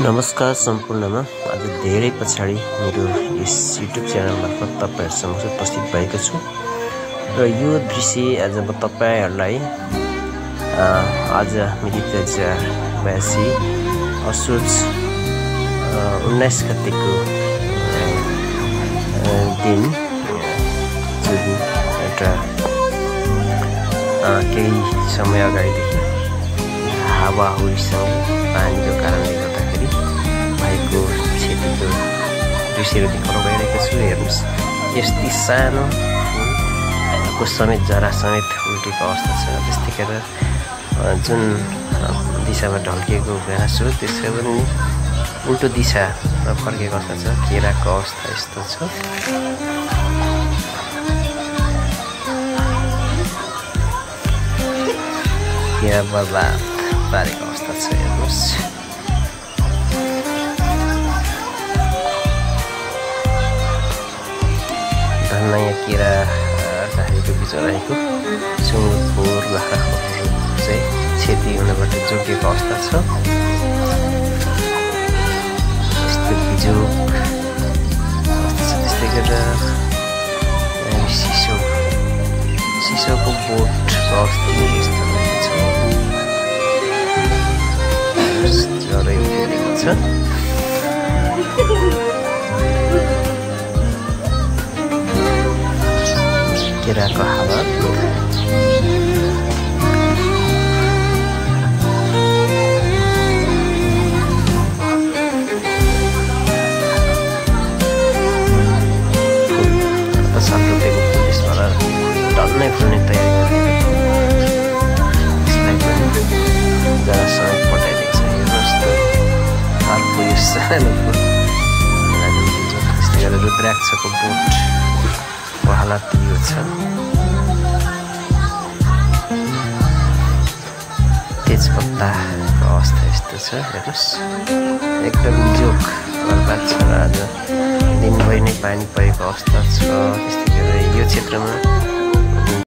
नमस्कार सम्पूर्णमा आज धेरै पछाडि मेरो यस युट्युब च्यानल मार्फत तपाईहरु समक्ष उपस्थित भएको छु र यो दृश्य आज म तपाईहरुलाई आज मिति 2082 असोज 19 गतेको दिन जुन एउटा केही समय अगाडिदेखि हावाहुरीसँग पानीको कारणले गर्दाखेरि भएको क्षतिको दृश्यहरू देखाउन गइरहेको छु। हेर्नुस्, यस्तै सानो फुलको समेत जरा समेत उल्टेको अवस्था छ। त्यस्तै गरेर जुन दिशामा ढल्केको घाँस हो त्यसको पनि उल्टो दिशामा फर्केको अवस्था छ। केराको अवस्था यस्तो छ। केरा बर्बाद पारेको अवस्था छ। हेर्नुहोस्, नयाँ केरा झारीको बिचमा रहेको सुँगुर बाख्राहरू चाहिँ क्षति हुनबाट जोगिएको अवस्था छ। यस्तो बिजोग अवस्था छ। त्यस्तै गरेर सिसोको बोटको अवस्था यस्तो रहेको छ। ज्वरै उठेको छ। केराको हालत सात रुपियाँको फुल यसबाट डल्लै फुल्ने तयारी गरिएको जरासँग पठाइदिएको छ। हेर्नुहोस् त, अर्को यो सानो फुल त्यस्तै गरेर रुद्राक्षको बोटको हालत यो छ। तेजपत्ताको अवस्था यस्तो छ। हेर्नुहोस्, एकदम बिजोग बर्बाद छ र आज दिनभरि नै पानी परेको अवस्था छ। त्यस्तै गरेर यो क्षेत्रमा